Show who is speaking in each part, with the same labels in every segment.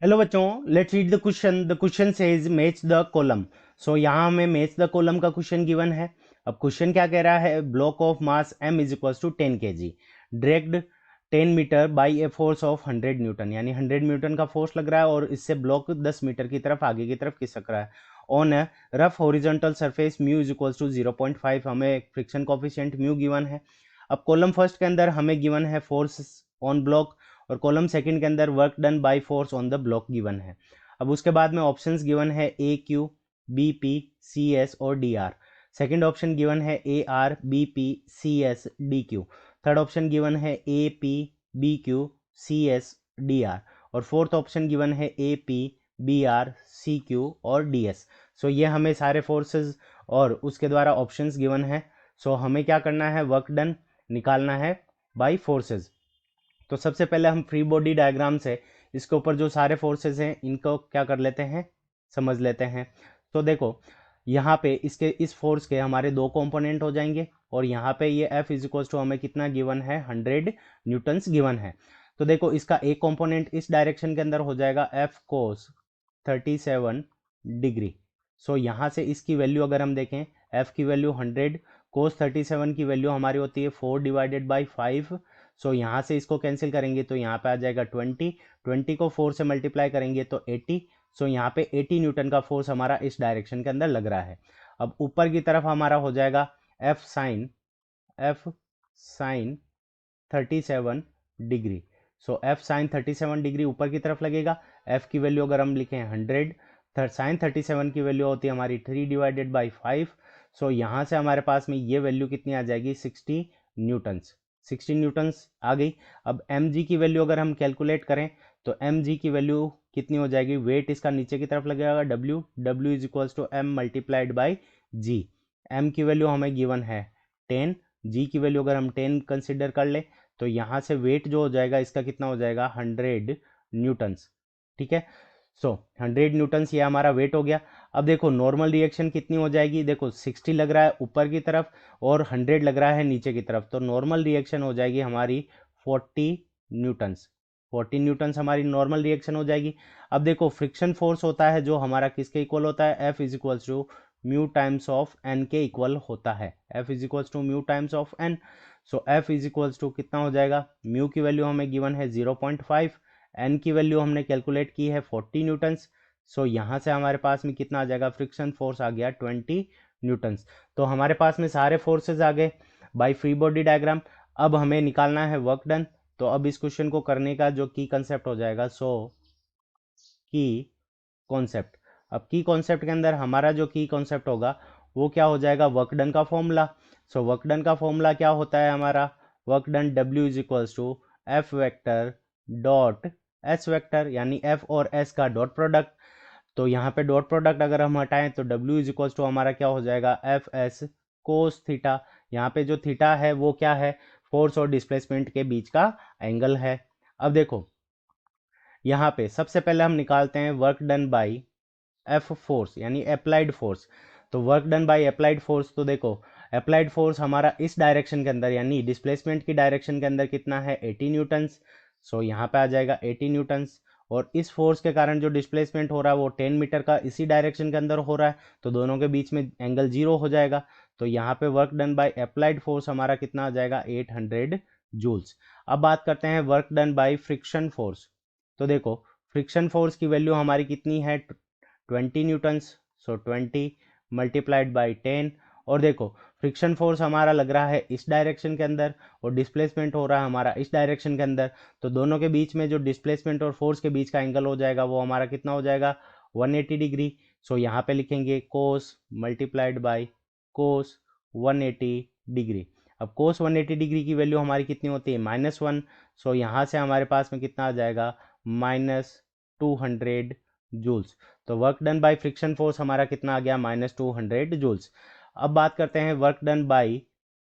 Speaker 1: Hello बच्चों, let's read the question says match the column. So यहाँ हमें match the column का question given है। अब क्वेश्चन क्या कह रहा है, block of mass m is equal to 10 kg dragged 10 meter by a force of 100 newton, यानी 100 न्यूटन का फोर्स लग रहा है और इससे ब्लॉक 10 मीटर की तरफ आगे की तरफ खिसक रहा है on a rough horizontal surface mu is equal to 0.5। हमें फ्रिक्शन कोफिशिएंट म्यू गिवन है। अब कॉलम फर्स्ट के अंदर हमें गिवन है फोर्स ऑन ब्लॉक और कॉलम सेकंड के अंदर work done by force on the block given है। अब उसके बाद में ऑप्शंस गिवन है A Q B P C S और D R. Second option given है A R B P C S D Q. Third option given है A P B Q C S D R और fourth option given है A P B R C Q और D S. सो ये हमें सारे forces और उसके द्वारा ऑप्शंस गिवन है। सो हमें क्या करना है, वर्क डन निकालना है बाय फोर्सेस। तो सबसे पहले हम फ्री बॉडी डायग्राम से इसके ऊपर जो सारे फोर्सेस हैं इनको क्या कर लेते हैं, समझ लेते हैं। तो देखो यहाँ पे इसके इस फोर्स के हमारे दो कंपोनेंट हो जाएंगे और यहाँ पे ये F इज इक्वल टू हमें कितना गिवन है, 100 न्यूटन्स गिवन है। तो देखो इसका एक कंपोनेंट इस डायरेक्शन के अंदर हो जाएगा F कोस 37 डिग्री। सो यहाँ से इसकी वैल्यू अगर हम देखें, F की वैल्यू 100, कोस 37 की वैल्यू हमारी होती है 4 डिवाइडेड बाई 5। सो यहाँ से इसको कैंसिल करेंगे तो यहाँ पे आ जाएगा 20, 20 को 4 से मल्टीप्लाई करेंगे तो 80। सो यहाँ पे 80 न्यूटन का फोर्स हमारा इस डायरेक्शन के अंदर लग रहा है। अब ऊपर की तरफ हमारा हो जाएगा एफ साइन 37 डिग्री। सो एफ साइन 37 डिग्री ऊपर की तरफ लगेगा। एफ की वैल्यू अगर हम लिखें 100, साइन 37 की वैल्यू होती है हमारी 3 डिवाइडेड बाई 5। सो यहाँ से हमारे पास में ये वैल्यू कितनी आ जाएगी, 60 न्यूटन्स। 60 न्यूटन्स आ गई। अब एम जी की वैल्यू अगर हम कैलकुलेट करें तो एम जी की वैल्यू कितनी हो जाएगी, वेट इसका नीचे की तरफ लगेगा W, W is equals to M multiplied by G. M की वैल्यू हमें गिवन है 10, जी की वैल्यू अगर हम 10 कंसिडर कर ले तो यहाँ से वेट जो हो जाएगा इसका कितना हो जाएगा, 100 न्यूटन्स। ठीक है, सो 100 न्यूटन्स ये हमारा वेट हो गया। अब देखो नॉर्मल रिएक्शन कितनी हो जाएगी, देखो 60 लग रहा है ऊपर की तरफ और 100 लग रहा है नीचे की तरफ, तो नॉर्मल रिएक्शन हो जाएगी हमारी 40 न्यूटन्स। 40 न्यूटन्स हमारी नॉर्मल रिएक्शन हो जाएगी। अब देखो फ्रिक्शन फोर्स होता है जो हमारा किसके इक्वल होता है, F is equals to mu times of N के इक्वल होता है। F is equals to mu times of N. So F is equals to कितना हो जाएगा, म्यू की वैल्यू हमें गिवन है 0.5, एन की वैल्यू हमने कैलकुलेट की है 40 न्यूटन्स। सो यहाँ से हमारे पास में कितना आ जाएगा, फ्रिक्शन फोर्स आ गया 20 न्यूटन्स। तो हमारे पास में सारे फोर्सेज आ गए बाय फ्री बॉडी डायग्राम। अब हमें निकालना है वर्क डन। तो अब इस क्वेश्चन को करने का जो की कंसेप्ट हो जाएगा, सो की कॉन्सेप्ट। अब की कॉन्सेप्ट के अंदर हमारा जो की कॉन्सेप्ट होगा वो क्या हो जाएगा, वर्क डन का फॉर्मूला। सो वर्क डन का फॉर्मूला क्या होता है हमारा, work done W is equals to F vector dot S vector, यानी एफ और एस का डॉट प्रोडक्ट। तो यहाँ पे डॉट प्रोडक्ट अगर हम हटाएं तो डब्ल्यू इज इक्वल्स टू हमारा क्या हो जाएगा, एफ एस कोस थीटा। यहाँ पे जो थीटा है वो क्या है, फोर्स और डिस्प्लेसमेंट के बीच का एंगल है। अब देखो यहाँ पे सबसे पहले हम निकालते हैं work done by F force, यानी अप्लाइड फोर्स। तो work done by applied force, तो देखो अप्लाइड फोर्स हमारा इस डायरेक्शन के अंदर यानी डिस्प्लेसमेंट की डायरेक्शन के अंदर कितना है, 80 न्यूटन्स। सो यहाँ पे आ जाएगा 80 न्यूटन्स। और इस फोर्स के कारण जो डिस्प्लेसमेंट हो रहा है वो 10 मीटर का इसी डायरेक्शन के अंदर हो रहा है, तो दोनों के बीच में एंगल 0 हो जाएगा। तो यहाँ पे work done by applied force हमारा कितना आ जाएगा, 800 जूल्स। अब बात करते हैं work done by friction force. तो देखो फ्रिक्शन फोर्स की वैल्यू हमारी कितनी है, 20 न्यूटन्स। So 20 multiplied by 10। और देखो फ्रिक्शन फोर्स हमारा लग रहा है इस डायरेक्शन के अंदर और डिस्प्लेसमेंट हो रहा है हमारा इस डायरेक्शन के अंदर, तो दोनों के बीच में जो डिस्प्लेसमेंट और फोर्स के बीच का एंगल हो जाएगा वो हमारा कितना हो जाएगा, 180 डिग्री। सो यहाँ पे लिखेंगे कोस मल्टीप्लाइड बाई कोस 180 डिग्री। अब कोस 180 डिग्री की वैल्यू हमारी कितनी होती है, -1। सो यहाँ से हमारे पास में कितना आ जाएगा, -200 जूल्स। तो work done by friction force हमारा कितना आ गया, -200 जूल्स। अब बात करते हैं work done bye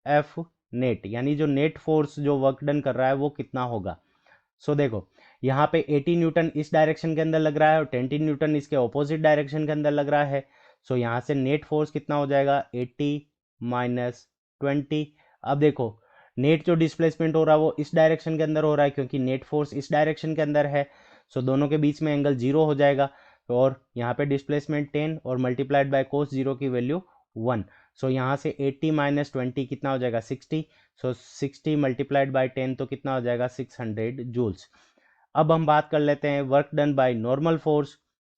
Speaker 1: F net, यानी जो नेट फोर्स जो वर्क डन कर रहा है वो कितना होगा। सो देखो यहाँ पे 80 न्यूटन इस डायरेक्शन के अंदर लग रहा है और 20 न्यूटन इसके ऑपोजिट डायरेक्शन के अंदर लग रहा है। सो यहाँ से नेट फोर्स कितना हो जाएगा, 80 माइनस 20। अब देखो नेट जो डिस्प्लेसमेंट हो रहा है वो इस डायरेक्शन के अंदर हो रहा है क्योंकि नेट फोर्स इस डायरेक्शन के अंदर है। सो दोनों के बीच में एंगल 0 हो जाएगा, और यहाँ पे डिस्प्लेसमेंट 10 और मल्टीप्लाइड बाय कोस 0 की वैल्यू 1। सो यहाँ से 80 माइनस 20 कितना हो जाएगा 60। सो 60 मल्टीप्लाइड बाय 10 तो कितना हो जाएगा 600 जूल्स। अब हम बात कर लेते हैं work done by normal force.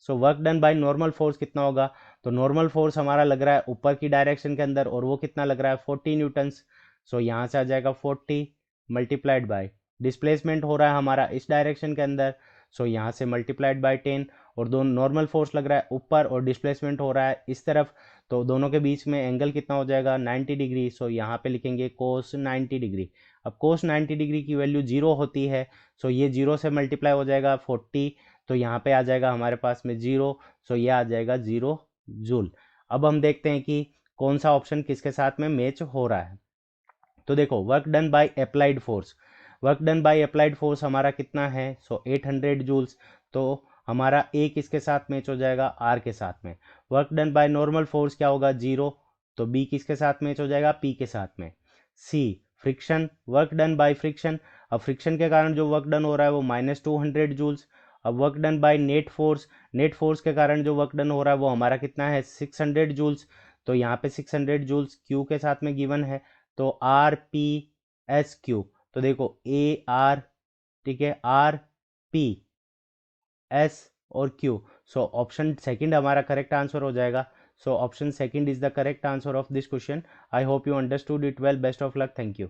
Speaker 1: So work done by normal force कितना होगा, तो नॉर्मल फोर्स हमारा लग रहा है ऊपर की डायरेक्शन के अंदर, और वो कितना लग रहा है 40 न्यूटन्स। सो यहाँ से आ जाएगा 40 मल्टीप्लाइड बाय डिस्प्लेसमेंट हो रहा है हमारा इस डायरेक्शन के अंदर, सो यहाँ से मल्टीप्लाइड बाय 10, और दोनों नॉर्मल फोर्स लग रहा है ऊपर और डिस्प्लेसमेंट हो रहा है इस तरफ, तो दोनों के बीच में एंगल कितना हो जाएगा 90 डिग्री। सो यहाँ पे लिखेंगे कोस 90 डिग्री। अब कोस 90 डिग्री की वैल्यू 0 होती है, सो ये 0 से मल्टीप्लाई हो जाएगा 40, तो यहाँ पे आ जाएगा हमारे पास में 0, सो ये आ जाएगा 0 जूल। अब हम देखते हैं कि कौन सा ऑप्शन किसके साथ में मैच हो रहा है। तो देखो work done by applied force, work done by applied force हमारा कितना है, सो 800 जूल्स, तो हमारा ए किसके साथ मैच हो जाएगा आर के साथ में। Work done by normal force क्या होगा 0, तो बी किसके साथ मैच हो जाएगा पी के साथ में। C friction, work done by friction, अब फ्रिक्शन के कारण जो वर्क डन हो रहा है वो -200 जूल्स। अब work done by net force, net force के कारण जो वर्क डन हो रहा है वो हमारा कितना है 600 जूल्स, तो यहाँ पे 600 जूल्स क्यू के साथ में गिवन है, तो आर पी एस क्यू, तो देखो ए आर, ठीक है, आर पी एस और क्यू, सो ऑप्शन सेकंड हमारा करेक्ट आंसर हो जाएगा। So option second is the correct answer of this question. I hope you understood it well. Best of luck. Thank you.